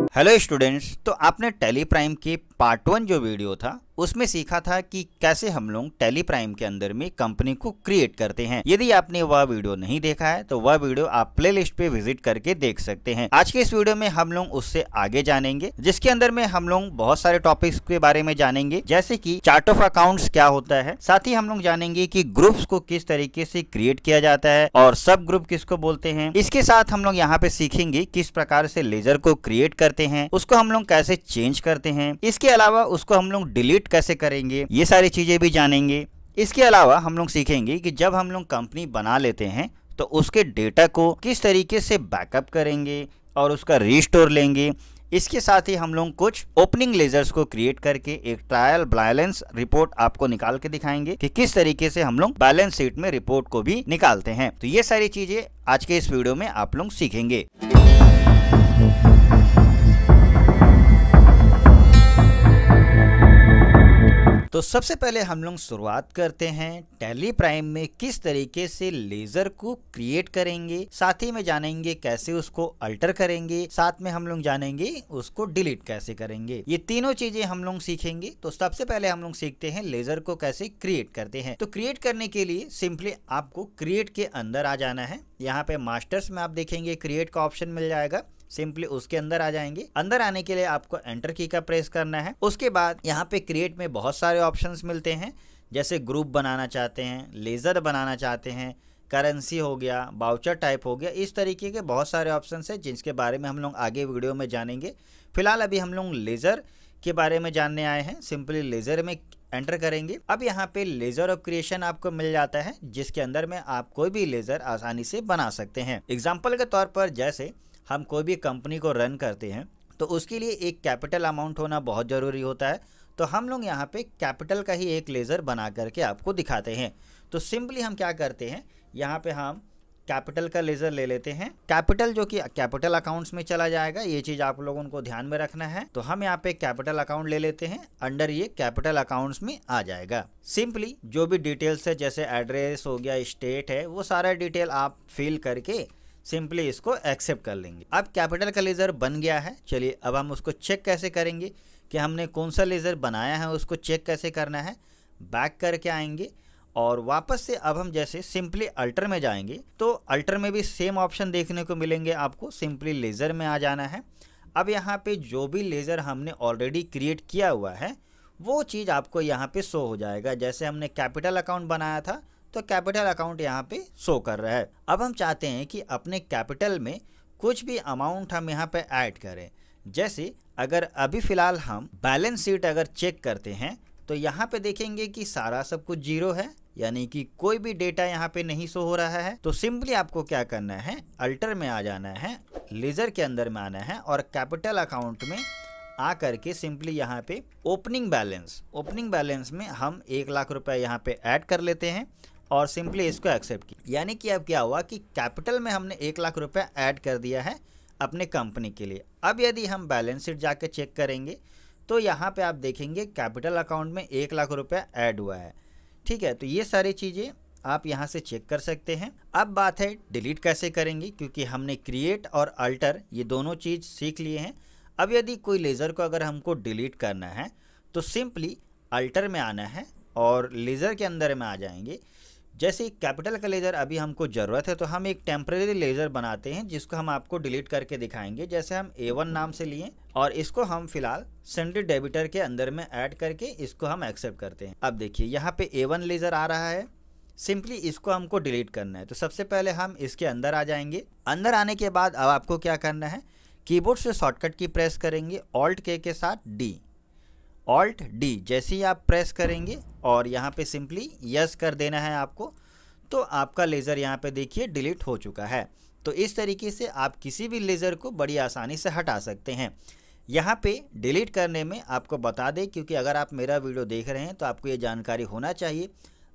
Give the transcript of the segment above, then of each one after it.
Hello students, तो आपने tally prime के पार्ट 1 जो वीडियो था उसमें सीखा था कि कैसे हम लोग टैली प्राइम के अंदर में कंपनी को क्रिएट करते हैं। यदि आपने वह वीडियो नहीं देखा है तो वह वीडियो आप प्लेलिस्ट पे विजिट करके देख सकते हैं। आज के इस वीडियो में हम लोग उससे आगे जानेंगे, जिसके अंदर में हम लोग बहुत सारे टॉपिक्स के बारे में जानेंगे, जैसे कि चार्ट ऑफ अकाउंट्स क्या होता है। साथ ही हम लोग जानेंगे कि ग्रुप्स को किस तरीके से क्रिएट किया जाता है और सब ग्रुप किसको बोलते हैं। इसके साथ हम लोग यहाँ पे सीखेंगे किस प्रकार से लेजर को क्रिएट करते हैं, उसको हम लोग कैसे चेंज करते हैं, इसके अलावा उसको हम लोग डिलीट कैसे करेंगे, ये सारी चीजें भी जानेंगे। इसके अलावा हम लोग सीखेंगे कि जब हम लोग कंपनी बना लेते हैं तो उसके डेटा को किस तरीके से बैकअप करेंगे और उसका रिस्टोर लेंगे। इसके साथ ही हम लोग कुछ ओपनिंग लेजर्स को क्रिएट करके एक ट्रायल बैलेंस रिपोर्ट आपको निकाल के दिखाएंगे कि किस तरीके से हम लोग बैलेंस शीट में रिपोर्ट को भी निकालते हैं। तो ये सारी चीजें आज के इस वीडियो में आप लोग सीखेंगे। तो सबसे पहले हम लोग शुरुआत करते हैं टैली प्राइम में किस तरीके से लेजर को क्रिएट करेंगे, साथ ही में जानेंगे कैसे उसको अल्टर करेंगे, साथ में हम लोग जानेंगे उसको डिलीट कैसे करेंगे। ये तीनों चीजें हम लोग सीखेंगे। तो सबसे पहले हम लोग सीखते हैं लेजर को कैसे क्रिएट करते हैं। तो क्रिएट करने के लिए सिंपली आपको क्रिएट के अंदर आ जाना है। यहाँ पे मास्टर्स में आप देखेंगे क्रिएट का ऑप्शन मिल जाएगा, सिंपली उसके अंदर आ जाएंगे। अंदर आने के लिए आपको एंटर की का प्रेस करना है। उसके बाद यहाँ पे क्रिएट में बहुत सारे ऑप्शंस मिलते हैं, जैसे ग्रुप बनाना चाहते हैं, लेजर बनाना चाहते हैं, करेंसी हो गया, बाउचर टाइप हो गया, इस तरीके के बहुत सारे ऑप्शंस हैं जिसके बारे में हम लोग आगे वीडियो में जानेंगे। फिलहाल अभी हम लोग लेजर के बारे में जानने आए हैं। सिंपली लेजर में एंटर करेंगे। अब यहाँ पे लेजर ऑफ क्रिएशन आपको मिल जाता है, जिसके अंदर में आप कोई भी लेजर आसानी से बना सकते हैं। एग्जाम्पल के तौर पर जैसे हम कोई भी कंपनी को रन करते हैं तो उसके लिए एक कैपिटल अमाउंट होना बहुत ज़रूरी होता है। तो हम लोग यहाँ पे कैपिटल का ही एक लेज़र बना करके आपको दिखाते हैं। तो सिंपली हम क्या करते हैं, यहाँ पे हम कैपिटल का लेज़र ले लेते हैं। कैपिटल जो कि कैपिटल अकाउंट्स में चला जाएगा, ये चीज़ आप लोगों को ध्यान में रखना है। तो हम यहाँ पे कैपिटल अकाउंट ले लेते हैं, अंडर ये कैपिटल अकाउंट्स में आ जाएगा। सिंपली जो भी डिटेल्स है, जैसे एड्रेस हो गया, स्टेट है, वो सारा डिटेल आप फिल करके सिंपली इसको एक्सेप्ट कर लेंगे। अब कैपिटल का लेज़र बन गया है। चलिए अब हम उसको चेक कैसे करेंगे कि हमने कौन सा लेज़र बनाया है, उसको चेक कैसे करना है। बैक करके आएंगे और वापस से अब हम जैसे सिंपली अल्टर में जाएंगे तो अल्टर में भी सेम ऑप्शन देखने को मिलेंगे आपको। सिंपली लेज़र में आ जाना है। अब यहाँ पे जो भी लेज़र हमने ऑलरेडी क्रिएट किया हुआ है वो चीज़ आपको यहाँ पे शो हो जाएगा। जैसे हमने कैपिटल अकाउंट बनाया था तो कैपिटल अकाउंट यहाँ पे शो कर रहा है। अब हम चाहते हैं कि अपने कैपिटल में कुछ भी अमाउंट हम यहाँ पे ऐड करें। जैसे अगर अभी फ़िलहाल हम बैलेंस शीट अगर चेक करते हैं तो यहाँ पे देखेंगे कि सारा सब कुछ जीरो है, यानी कि कोई भी डेटा यहाँ पे नहीं शो हो रहा है। तो सिंपली आपको क्या करना है, अल्टर में आ जाना है, लेज़र के अंदर में आना है और कैपिटल अकाउंट में आ करके सिंपली यहाँ पे ओपनिंग बैलेंस में हम 1 लाख रुपए यहाँ पे ऐड कर लेते हैं और सिंपली इसको एक्सेप्ट किया। यानी कि अब क्या हुआ कि कैपिटल में हमने 1 लाख रुपए ऐड कर दिया है अपने कंपनी के लिए। अब यदि हम बैलेंस शीट जाके चेक करेंगे तो यहाँ पे आप देखेंगे कैपिटल अकाउंट में 1 लाख रुपए ऐड हुआ है। ठीक है, तो ये सारी चीज़ें आप यहाँ से चेक कर सकते हैं। अब बात है डिलीट कैसे करेंगे, क्योंकि हमने क्रिएट और अल्टर ये दोनों चीज़ सीख लिए हैं। अब यदि कोई लेज़र को अगर हमको डिलीट करना है तो सिंपली अल्टर में आना है और लेज़र के अंदर में आ जाएंगे। जैसे कैपिटल का लेज़र अभी हमको ज़रूरत है तो हम एक टेम्परेरी लेज़र बनाते हैं जिसको हम आपको डिलीट करके दिखाएंगे। जैसे हम A1 नाम से लिए और इसको हम फिलहाल सेंट्री डेबिटर के अंदर में ऐड करके इसको हम एक्सेप्ट करते हैं। अब देखिए यहाँ पे A1 लेज़र आ रहा है, सिंपली इसको हमको डिलीट करना है। तो सबसे पहले हम इसके अंदर आ जाएंगे। अंदर आने के बाद अब आपको क्या करना है, कीबोर्ड से शॉर्टकट की प्रेस करेंगे, ऑल्ट के साथ ऑल्ट डी जैसे ही आप प्रेस करेंगे और यहाँ पे सिंपली यस कर देना है आपको, तो आपका लेज़र यहाँ पे देखिए डिलीट हो चुका है। तो इस तरीके से आप किसी भी लेज़र को बड़ी आसानी से हटा सकते हैं। यहाँ पे डिलीट करने में आपको बता दें, क्योंकि अगर आप मेरा वीडियो देख रहे हैं तो आपको ये जानकारी होना चाहिए,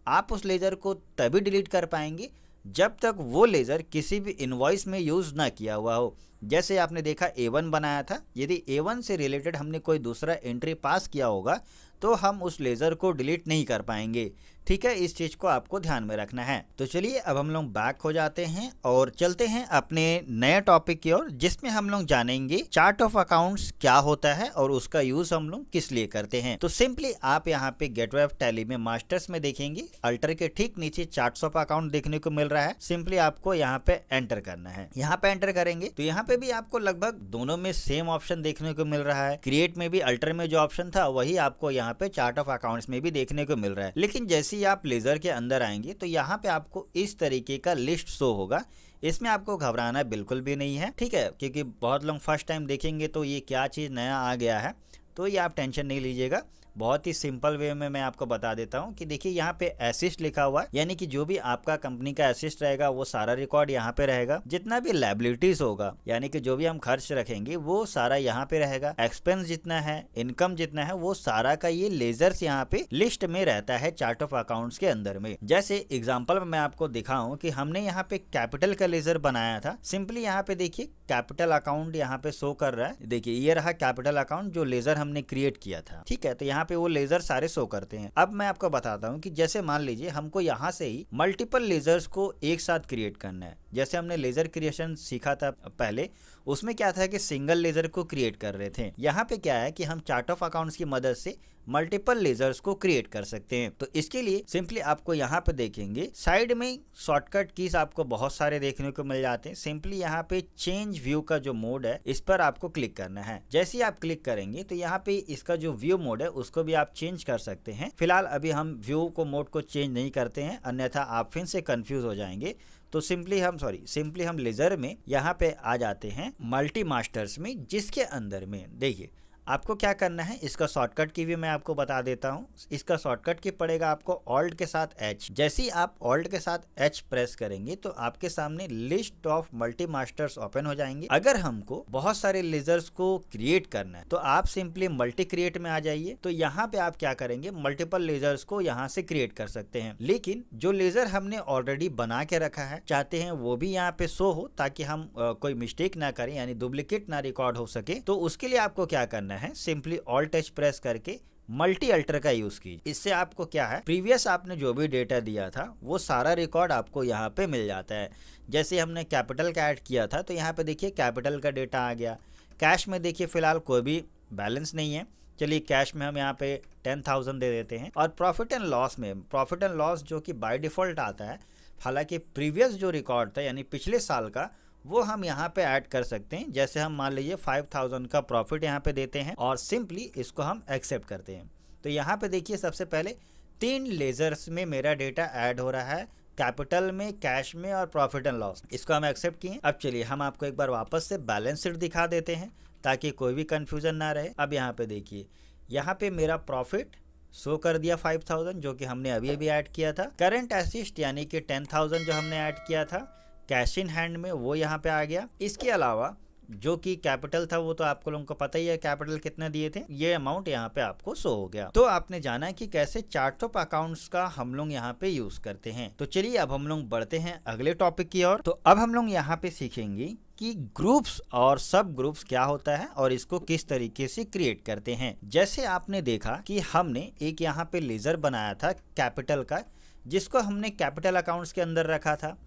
आप उस लेज़र को तभी डिलीट कर पाएंगे जब तक वो लेज़र किसी भी इनवॉइस में यूज़ ना किया हुआ हो। जैसे आपने देखा A1 बनाया था, यदि A1 से रिलेटेड हमने कोई दूसरा एंट्री पास किया होगा तो हम उस लेज़र को डिलीट नहीं कर पाएंगे। ठीक है, इस चीज़ को आपको ध्यान में रखना है। तो चलिए अब हम लोग बैक हो जाते हैं और चलते हैं अपने नए टॉपिक की ओर, जिसमें हम लोग जानेंगे चार्ट ऑफ अकाउंट्स क्या होता है और उसका यूज हम लोग किस लिए करते हैं। तो सिंपली आप यहाँ पे गेटवे ऑफ टैली में मास्टर्स में देखेंगे, अल्टर के ठीक नीचे चार्ट्स ऑफ अकाउंट देखने को मिल रहा है। सिंपली आपको यहाँ पे एंटर करना है। यहाँ पे एंटर करेंगे तो यहाँ पे भी आपको लगभग दोनों में सेम ऑप्शन देखने को मिल रहा है। क्रिएट में भी अल्टर में जो ऑप्शन था वही आपको यहाँ पे चार्ट ऑफ अकाउंट्स में भी देखने को मिल रहा है। लेकिन जैसे ही आप लेजर के अंदर आएंगे तो यहाँ पे आपको इस तरीके का लिस्ट शो होगा। इसमें आपको घबराना बिल्कुल भी नहीं है, ठीक है, क्योंकि बहुत लोग फर्स्ट टाइम देखेंगे तो ये क्या चीज़ नया आ गया है, तो ये आप टेंशन नहीं लीजिएगा। बहुत ही सिंपल वे में मैं आपको बता देता हूं कि देखिए यहाँ पे असिस्ट लिखा हुआ है, यानी कि जो भी आपका कंपनी का असिस्ट रहेगा वो सारा रिकॉर्ड यहाँ पे रहेगा। जितना भी लायबिलिटीज होगा, यानी कि जो भी हम खर्च रखेंगे वो सारा यहाँ पे रहेगा। एक्सपेंस जितना है, इनकम जितना है, वो सारा का ये लेजर्स यहाँ पे लिस्ट में रहता है चार्ट ऑफ अकाउंट्स के अंदर में। जैसे एग्जाम्पल मैं आपको दिखाऊं कि हमने यहाँ पे कैपिटल का लेजर बनाया था। सिंपली यहाँ पे देखिए कैपिटल अकाउंट यहाँ पे शो कर रहा है। देखिए ये रहा कैपिटल अकाउंट जो लेजर हमने क्रिएट किया था, ठीक है। तो यहाँ पे वो लेजर सारे शो करते हैं। अब मैं आपको बताता हूँ कि जैसे मान लीजिए हमको यहाँ से ही मल्टीपल लेजर्स को एक साथ क्रिएट करना है। जैसे हमने लेजर क्रिएशन सीखा था पहले, उसमें क्या था कि सिंगल लेजर को क्रिएट कर रहे थे। यहाँ पे क्या है कि हम चार्ट ऑफ अकाउंट्स की मदद से मल्टीपल लेजर्स को क्रिएट कर सकते हैं। तो इसके लिए सिंपली आपको यहाँ पे देखेंगे साइड में शॉर्टकट कीज आपको बहुत सारे देखने को मिल जाते हैं। सिंपली यहाँ पे चेंज व्यू का जो मोड है इस पर आपको क्लिक करना है। जैसे ही आप क्लिक करेंगे तो यहाँ पे इसका जो व्यू मोड है उसको भी आप चेंज कर सकते हैं। फिलहाल अभी हम व्यू को मोड को चेंज नहीं करते हैं, अन्यथा आप फिर से कंफ्यूज हो जाएंगे। तो सिंपली हम लेजर में यहाँ पे आ जाते हैं मल्टी मास्टर्स में, जिसके अंदर में देखिए आपको क्या करना है। इसका शॉर्टकट की भी मैं आपको बता देता हूँ। इसका शॉर्टकट की पड़ेगा आपको ऑल्ट के साथ एच। जैसे ही आप ऑल्ट के साथ एच प्रेस करेंगे तो आपके सामने list of multi masters open हो जाएंगे। अगर हमको बहुत सारे लेजर्स को क्रिएट करना है तो आप सिंपली मल्टी क्रिएट में आ जाइए। तो यहाँ पे आप क्या करेंगे, मल्टीपल लेजर्स को यहाँ से क्रिएट कर सकते हैं। लेकिन जो लेजर हमने ऑलरेडी बना के रखा है चाहते हैं वो भी यहाँ पे शो हो, ताकि हम कोई मिस्टेक ना करें, यानी डुप्लीकेट ना रिकॉर्ड हो सके। तो उसके लिए आपको क्या करना है, सिंपली ऑल्ट एच प्रेस करके मल्टी अल्टर का यूज कीजिए। इससे आपको क्या है, प्रीवियस आपने जो भी डेटा दिया था वो सारा रिकॉर्ड आपको यहाँ पे मिल जाता है। जैसे हमने कैपिटल का ऐड किया था तो यहाँ पे देखिए कैपिटल का डेटा आ गया। कैश में देखिए फिलहाल कोई भी बैलेंस नहीं है, चलिए कैश में हम यहाँ पे 10,000 दे देते हैं। और प्रॉफिट एंड लॉस में, प्रॉफिट एंड लॉस जो कि बाय डिफॉल्ट आता है, हालांकि प्रीवियस जो रिकॉर्ड था यानी पिछले साल का, वो हम यहाँ पे ऐड कर सकते हैं। जैसे हम मान लीजिए 5,000 का प्रॉफिट यहाँ पे देते हैं और सिंपली इसको हम एक्सेप्ट करते हैं। तो यहाँ पे देखिए सबसे पहले 3 लेजर्स में मेरा डेटा ऐड हो रहा है, कैपिटल में, कैश में और प्रॉफिट एंड लॉस। इसको हम एक्सेप्ट किए। अब चलिए हम आपको एक बार वापस से बैलेंस शीट दिखा देते हैं ताकि कोई भी कंफ्यूजन ना रहे। अब यहाँ पे देखिए, यहाँ पे मेरा प्रॉफिट शो कर दिया 5,000 जो कि हमने अभी अभी ऐड किया था। करंट असिस्ट यानी कि 10,000 जो हमने ऐड किया था कैश इन हैंड में, वो यहाँ पे आ गया। इसके अलावा जो कि कैपिटल था वो तो आपको लोगों को पता ही है कैपिटल कितना दिए थे, ये अमाउंट यहाँ पे आपको शो हो गया। तो आपने जाना कि कैसे चार्ट ऑफ अकाउंट्स का हम लोग यहाँ पे यूज करते हैं। तो चलिए अब हम लोग बढ़ते हैं अगले टॉपिक की ओर। तो अब हम लोग यहाँ पे सीखेंगे कि ग्रुप्स और सब ग्रुप्स क्या होता है और इसको किस तरीके से क्रिएट करते हैं। जैसे आपने देखा कि हमने एक यहाँ पे लेजर बनाया था कैपिटल का, जिसको हमने कैपिटल अकाउंट्स के अंदर रखा था।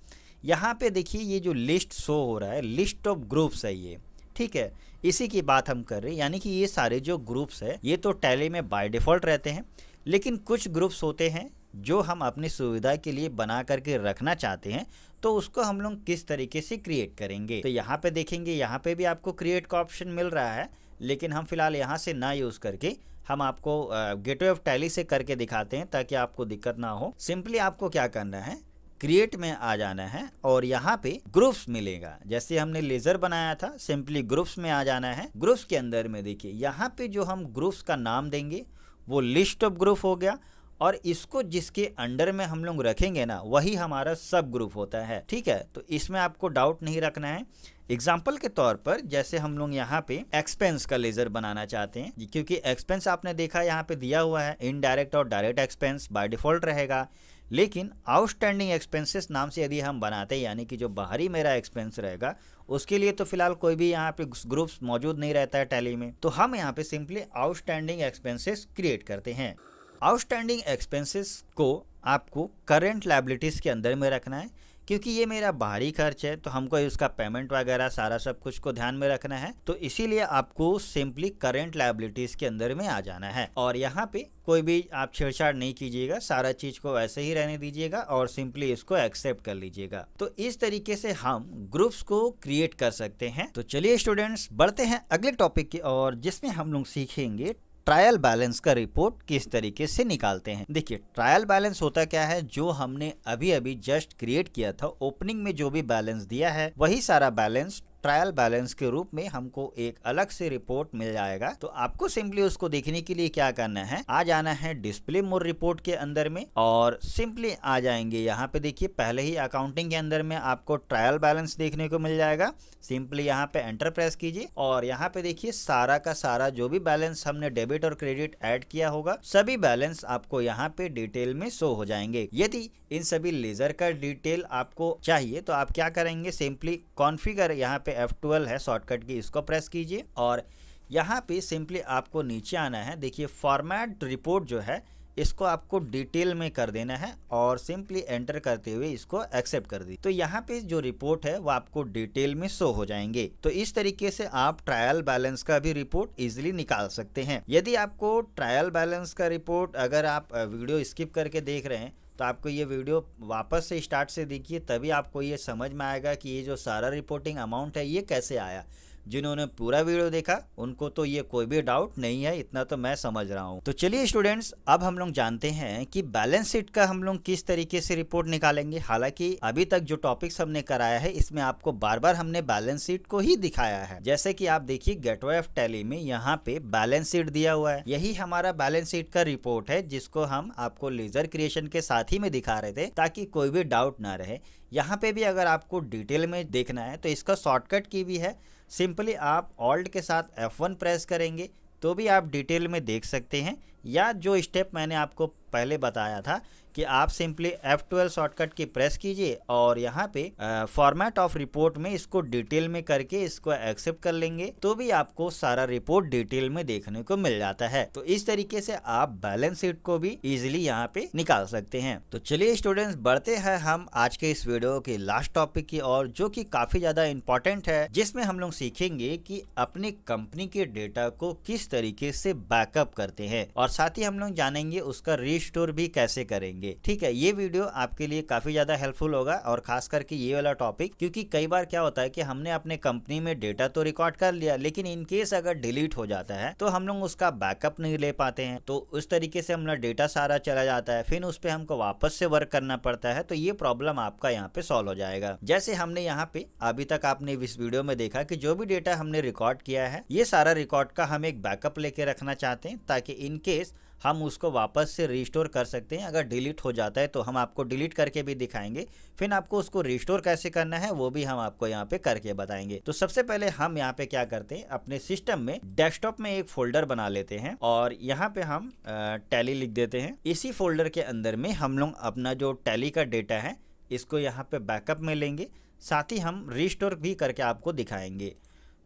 यहाँ पे देखिए ये जो लिस्ट शो हो रहा है, लिस्ट ऑफ ग्रुप्स है ये, ठीक है, इसी की बात हम कर रहे हैं। यानी कि ये सारे जो ग्रुप्स है ये तो टैली में बाय डिफॉल्ट रहते हैं, लेकिन कुछ ग्रुप्स होते हैं जो हम अपनी सुविधा के लिए बना करके रखना चाहते हैं, तो उसको हम लोग किस तरीके से क्रिएट करेंगे। तो यहाँ पे देखेंगे, यहाँ पे भी आपको क्रिएट का ऑप्शन मिल रहा है, लेकिन हम फिलहाल यहाँ से ना यूज करके हम आपको गेटवे ऑफ टैली से करके दिखाते हैं ताकि आपको दिक्कत ना हो। सिंपली आपको क्या करना है, क्रिएट में आ जाना है और यहाँ पे ग्रुप्स मिलेगा। जैसे हमने लेजर बनाया था, सिंपली ग्रुप्स में आ जाना है। ग्रुप्स के अंदर में देखिए यहाँ पे जो हम ग्रुप्स का नाम देंगे वो लिस्ट ऑफ ग्रुप हो गया, और इसको जिसके अंडर में हम लोग रखेंगे ना वही हमारा सब ग्रुप होता है, ठीक है। तो इसमें आपको डाउट नहीं रखना है। एग्जाम्पल के तौर पर जैसे हम लोग यहाँ पे एक्सपेंस का लेजर बनाना चाहते हैं, क्योंकि एक्सपेंस आपने देखा यहाँ पे दिया हुआ है इनडायरेक्ट और डायरेक्ट एक्सपेंस बाय डिफॉल्ट रहेगा। लेकिन आउटस्टैंडिंग एक्सपेंसेस नाम से यदि हम बनाते हैं, यानी कि जो बाहरी मेरा एक्सपेंस रहेगा, उसके लिए तो फिलहाल कोई भी यहाँ पे ग्रुप्स मौजूद नहीं रहता है टैली में, तो हम यहाँ पे सिंपली आउटस्टैंडिंग एक्सपेंसेस क्रिएट करते हैं। आउटस्टैंडिंग एक्सपेंसेस को आपको करंट लायबिलिटीज़ के अंदर में रखना है, क्योंकि ये मेरा बाहरी खर्च है, तो हमको उसका पेमेंट वगैरह सारा सब कुछ को ध्यान में रखना है। तो इसीलिए आपको सिंपली करंट लायबिलिटीज़ के अंदर में आ जाना है और यहाँ पे कोई भी आप छेड़छाड़ नहीं कीजिएगा, सारा चीज़ को ऐसे ही रहने दीजिएगा और सिंपली इसको एक्सेप्ट कर लीजिएगा। तो इस तरीके से हम ग्रुप्स को क्रिएट कर सकते हैं। तो चलिए स्टूडेंट्स, बढ़ते हैं अगले टॉपिक की ओर, जिसमें हम लोग सीखेंगे ट्रायल बैलेंस का रिपोर्ट किस तरीके से निकालते हैं। देखिए, ट्रायल बैलेंस होता क्या है, जो हमने अभी अभी जस्ट क्रिएट किया था, ओपनिंग में जो भी बैलेंस दिया है वही सारा बैलेंस ट्रायल बैलेंस के रूप में हमको एक अलग से रिपोर्ट मिल जाएगा। तो आपको सिंपली उसको देखने के लिए क्या करना है, आ जाना है डिस्प्ले मोर रिपोर्ट के अंदर में और सिंपली आ जाएंगे यहाँ पे। देखिए, पहले ही अकाउंटिंग के अंदर में आपको ट्रायल बैलेंस देखने को मिल जाएगा। सिंपली यहाँ पे एंटर प्रेस कीजिए और यहाँ पे देखिए सारा का सारा जो भी बैलेंस हमने डेबिट और क्रेडिट ऐड किया होगा, सभी बैलेंस आपको यहाँ पे डिटेल में शो हो जाएंगे। यदि इन सभी लेजर का डिटेल आपको चाहिए तो आप क्या करेंगे, सिंपली कॉन्फ़िगर यहाँ पे F12 है शॉर्टकट की, इसको प्रेस कीजिए और यहाँ पे सिंपली आपको नीचे आना है। देखिए, फॉर्मेट रिपोर्ट जो है इसको आपको डिटेल में कर देना है और सिंपली एंटर करते हुए इसको एक्सेप्ट कर दी। तो यहाँ पे जो रिपोर्ट है वो आपको डिटेल में शो हो जाएंगे। तो इस तरीके से आप ट्रायल बैलेंस का भी रिपोर्ट इजीली निकाल सकते हैं। यदि आपको ट्रायल बैलेंस का रिपोर्ट, अगर आप वीडियो स्किप करके देख रहे हैं तो आपको ये वीडियो वापस से स्टार्ट से देखिए, तभी आपको ये समझ में आएगा कि ये जो सारा रिपोर्टिंग अमाउंट है ये कैसे आया। जिन्होंने पूरा वीडियो देखा उनको तो ये कोई भी डाउट नहीं है, इतना तो मैं समझ रहा हूँ। तो चलिए स्टूडेंट्स, अब हम लोग जानते हैं कि बैलेंस शीट का हम लोग किस तरीके से रिपोर्ट निकालेंगे। हालांकि अभी तक जो टॉपिक्स हमने कराया है इसमें आपको बार बार हमने बैलेंस शीट को ही दिखाया है। जैसे कि आप देखिए गेटवे ऑफ टैली में यहाँ पे बैलेंस शीट दिया हुआ है, यही हमारा बैलेंस शीट का रिपोर्ट है, जिसको हम आपको लेजर क्रिएशन के साथ ही में दिखा रहे थे ताकि कोई भी डाउट ना रहे। यहाँ पे भी अगर आपको डिटेल में देखना है तो इसका शॉर्टकट की भी है, सिंपली आप ऑल्ट के साथ F1 प्रेस करेंगे तो भी आप डिटेल में देख सकते हैं, या जो स्टेप मैंने आपको पहले बताया था कि आप सिंपली F12 शॉर्टकट की प्रेस कीजिए और यहाँ पे फॉर्मेट ऑफ रिपोर्ट में इसको डिटेल में करके इसको एक्सेप्ट कर लेंगे तो भी आपको सारा रिपोर्ट डिटेल में देखने को मिल जाता है। तो इस तरीके से आप बैलेंस शीट को भी इजीली यहाँ पे निकाल सकते हैं। तो चलिए स्टूडेंट्स, बढ़ते हैं हम आज के इस वीडियो के लास्ट टॉपिक की और, जो कि काफी ज्यादा इंपॉर्टेंट है, जिसमें हम लोग सीखेंगे कि अपनी कंपनी के डेटा को किस तरीके से बैकअप करते हैं और साथ ही हम लोग जानेंगे उसका रिस्टोर भी कैसे करेंगे। ठीक है, ये वीडियो आपके लिए काफी ज्यादा हेल्पफुल होगा और खास करके ये वाला टॉपिक, क्योंकि कई बार क्या होता है कि हमने अपने कंपनी में डेटा तो रिकॉर्ड कर लिया, लेकिन इन केस अगर डिलीट हो जाता है तो हम लोग उसका बैकअप नहीं ले पाते हैं। तो उस तरीके से हमारा डेटा सारा चला जाता है, फिर उस पर हमको वापस से वर्क करना पड़ता है। तो ये प्रॉब्लम आपका यहाँ पे सॉल्व हो जाएगा। जैसे हमने यहाँ पे अभी तक आपने इस वीडियो में देखा कि जो भी डेटा हमने रिकॉर्ड किया है, ये सारा रिकॉर्ड का हम एक बैकअप लेके रखना चाहते हैं ताकि इन केस हम उसको वापस से रिस्टोर कर सकते हैं। अगर डिलीट हो जाता है तो हम आपको डिलीट करके भी दिखाएंगे, फिर आपको उसको रिस्टोर कैसे करना है वो भी हम आपको यहाँ पे करके बताएंगे। तो सबसे पहले हम यहाँ पे क्या करते हैं, अपने सिस्टम में डेस्कटॉप में एक फोल्डर बना लेते हैं और यहाँ पे हम टैली लिख देते हैं। इसी फोल्डर के अंदर में हम लोग अपना जो टैली का डेटा है इसको यहाँ पे बैकअप में लेंगे, साथ ही हम रिस्टोर भी करके आपको दिखाएंगे।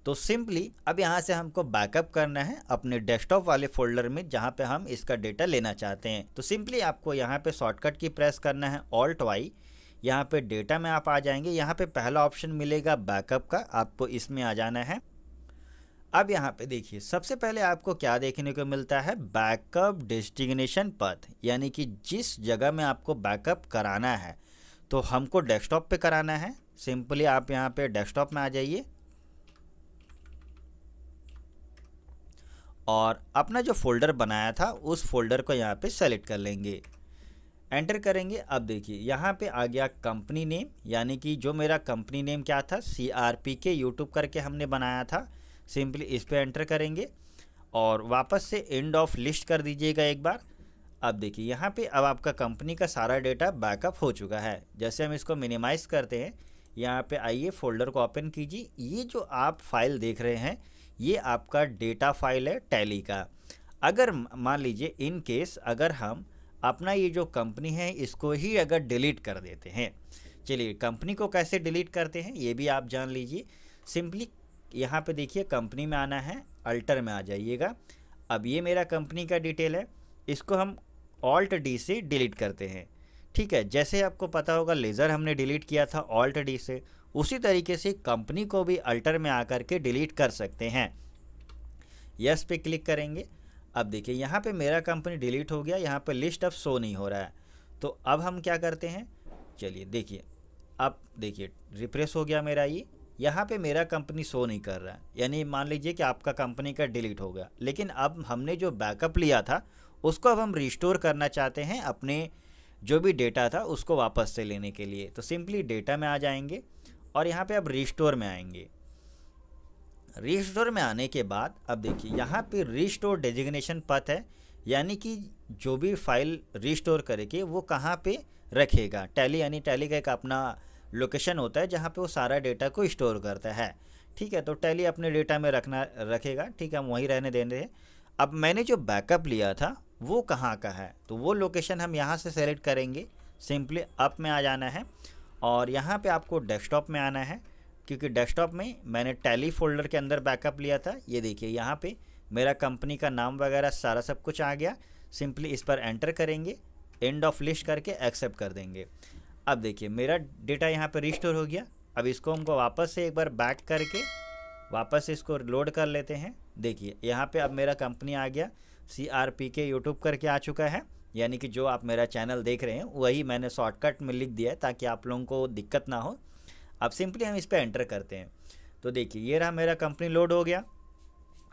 तो सिंपली अब यहाँ से हमको बैकअप करना है अपने डेस्कटॉप वाले फोल्डर में जहाँ पे हम इसका डेटा लेना चाहते हैं। तो सिंपली आपको यहाँ पे शॉर्टकट की प्रेस करना है ऑल्ट वाई, यहाँ पे डेटा में आप आ जाएंगे। यहाँ पे पहला ऑप्शन मिलेगा बैकअप का, आपको इसमें आ जाना है। अब यहाँ पे देखिए सबसे पहले आपको क्या देखने को मिलता है, बैकअप डेस्टिनेशन पथ, यानी कि जिस जगह में आपको बैकअप कराना है तो हमको डेस्कटॉप पे कराना है। सिंपली आप यहाँ पे डेस्कटॉप में आ जाइए और अपना जो फोल्डर बनाया था उस फोल्डर को यहाँ पे सेलेक्ट कर लेंगे, एंटर करेंगे। अब देखिए यहाँ पे आ गया कंपनी नेम, यानी कि जो मेरा कंपनी नेम क्या था, CRPK यूट्यूब करके हमने बनाया था। सिंपली इस पे एंटर करेंगे और वापस से एंड ऑफ लिस्ट कर दीजिएगा एक बार। अब देखिए यहाँ पे अब आपका कंपनी का सारा डेटा बैकअप हो चुका है। जैसे हम इसको मिनिमाइज़ करते हैं, यहाँ पे आइए फोल्डर को ओपन कीजिए। ये जो आप फाइल देख रहे हैं ये आपका डेटा फाइल है टैली का। अगर मान लीजिए इन केस अगर हम अपना ये जो कंपनी है इसको ही अगर डिलीट कर देते हैं। चलिए कंपनी को कैसे डिलीट करते हैं ये भी आप जान लीजिए। सिंपली यहाँ पे देखिए कंपनी में आना है, अल्टर में आ जाइएगा। अब ये मेरा कंपनी का डिटेल है, इसको हम ऑल्ट डी से डिलीट करते हैं। ठीक है, जैसे आपको पता होगा लेज़र हमने डिलीट किया था ऑल्ट डी से, उसी तरीके से कंपनी को भी अल्टर में आकर के डिलीट कर सकते हैं। यस पे क्लिक करेंगे। अब देखिए यहाँ पे मेरा कंपनी डिलीट हो गया, यहाँ पे लिस्ट अब शो नहीं हो रहा है। तो अब हम क्या करते हैं, चलिए देखिए, अब देखिए रिफ्रेश हो गया मेरा ये, यहाँ पे मेरा कंपनी शो नहीं कर रहा है। यानी मान लीजिए कि आपका कंपनी का डिलीट हो गया, लेकिन अब हमने जो बैकअप लिया था उसको अब हम रिस्टोर करना चाहते हैं, अपने जो भी डेटा था उसको वापस से लेने के लिए। तो सिंपली डेटा में आ जाएंगे और यहाँ पे अब रिस्टोर में आएंगे। रिस्टोर में आने के बाद अब देखिए यहाँ पे रिस्टोर डेजिग्नेशन पथ है, यानी कि जो भी फाइल रिस्टोर करेंगे वो कहाँ पे रखेगा। टैली यानी टैली का एक अपना लोकेशन होता है जहाँ पे वो सारा डेटा को स्टोर करता है। ठीक है, तो टैली अपने डेटा में रखेगा। ठीक है, हम वहीं रहने देंगे। अब मैंने जो बैकअप लिया था वो कहाँ का है, तो वो लोकेशन हम यहाँ से सेलेक्ट करेंगे। सिंपली अप में आ जाना है और यहाँ पे आपको डेस्कटॉप में आना है, क्योंकि डेस्कटॉप में मैंने टैली फोल्डर के अंदर बैकअप लिया था। ये देखिए यहाँ पे मेरा कंपनी का नाम वगैरह सारा सब कुछ आ गया। सिंपली इस पर एंटर करेंगे, एंड ऑफ लिस्ट करके एक्सेप्ट कर देंगे। अब देखिए मेरा डेटा यहाँ पे रिस्टोर हो गया। अब इसको हमको वापस से एक बार बैक करके वापस से इसको लोड कर लेते हैं। देखिए यहाँ पे अब मेरा कंपनी आ गया, CRPK यूट्यूब करके आ चुका है। यानी कि जो आप मेरा चैनल देख रहे हैं वही मैंने शॉर्टकट में लिख दिया है ताकि आप लोगों को दिक्कत ना हो। अब सिंपली हम इस पर एंटर करते हैं। तो देखिए ये रहा मेरा कंपनी लोड हो गया।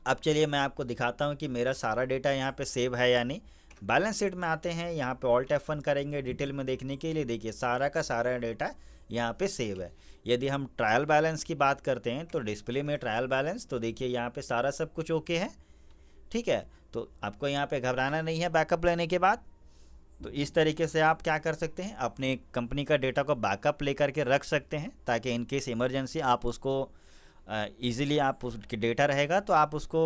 अब चलिए मैं आपको दिखाता हूँ कि मेरा सारा डेटा यहाँ पे सेव है या नहीं। बैलेंस शीट में आते हैं, यहाँ पे ऑल्ट F1 करेंगे डिटेल में देखने के लिए। देखिए सारा का सारा डेटा यहाँ पे सेव है। यदि हम ट्रायल बैलेंस की बात करते हैं तो डिस्प्ले में ट्रायल बैलेंस, तो देखिए यहाँ पे सारा सब कुछ ओके है। ठीक है, तो आपको यहाँ पे घबराना नहीं है बैकअप लेने के बाद। तो इस तरीके से आप क्या कर सकते हैं, अपने कंपनी का डेटा को बैकअप लेकर के रख सकते हैं, ताकि इन केस इमरजेंसी आप उसको ईज़िली आप उसकी डेटा रहेगा तो आप उसको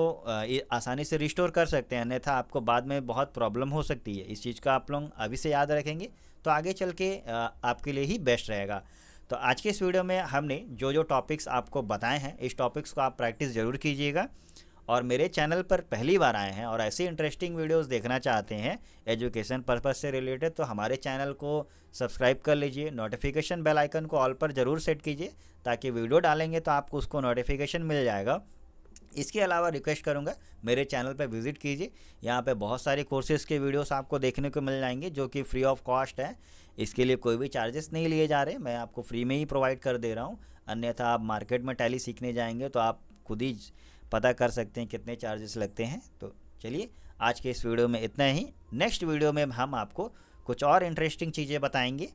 आसानी से रिस्टोर कर सकते हैं। अन्यथा आपको बाद में बहुत प्रॉब्लम हो सकती है। इस चीज़ का आप लोग अभी से याद रखेंगे तो आगे चल के आपके लिए ही बेस्ट रहेगा। तो आज के इस वीडियो में हमने जो जो टॉपिक्स आपको बताए हैं, इस टॉपिक्स को आप प्रैक्टिस ज़रूर कीजिएगा। और मेरे चैनल पर पहली बार आए हैं और ऐसी इंटरेस्टिंग वीडियोस देखना चाहते हैं एजुकेशन पर्पस से रिलेटेड, तो हमारे चैनल को सब्सक्राइब कर लीजिए। नोटिफिकेशन बेल आइकन को ऑल पर ज़रूर सेट कीजिए ताकि वीडियो डालेंगे तो आपको उसको नोटिफिकेशन मिल जाएगा। इसके अलावा रिक्वेस्ट करूंगा मेरे चैनल पर विजिट कीजिए। यहाँ पे बहुत सारे कोर्सेज़ के वीडियोस आपको देखने को मिल जाएंगे जो कि फ्री ऑफ कॉस्ट है। इसके लिए कोई भी चार्जेस नहीं लिए जा रहे, मैं आपको फ्री में ही प्रोवाइड कर दे रहा हूँ। अन्यथा आप मार्केट में टैली सीखने जाएंगे तो आप खुद ही पता कर सकते हैं कितने चार्जेस लगते हैं। तो चलिए आज के इस वीडियो में इतना ही। नेक्स्ट वीडियो में हम आपको कुछ और इंटरेस्टिंग चीज़ें बताएंगे।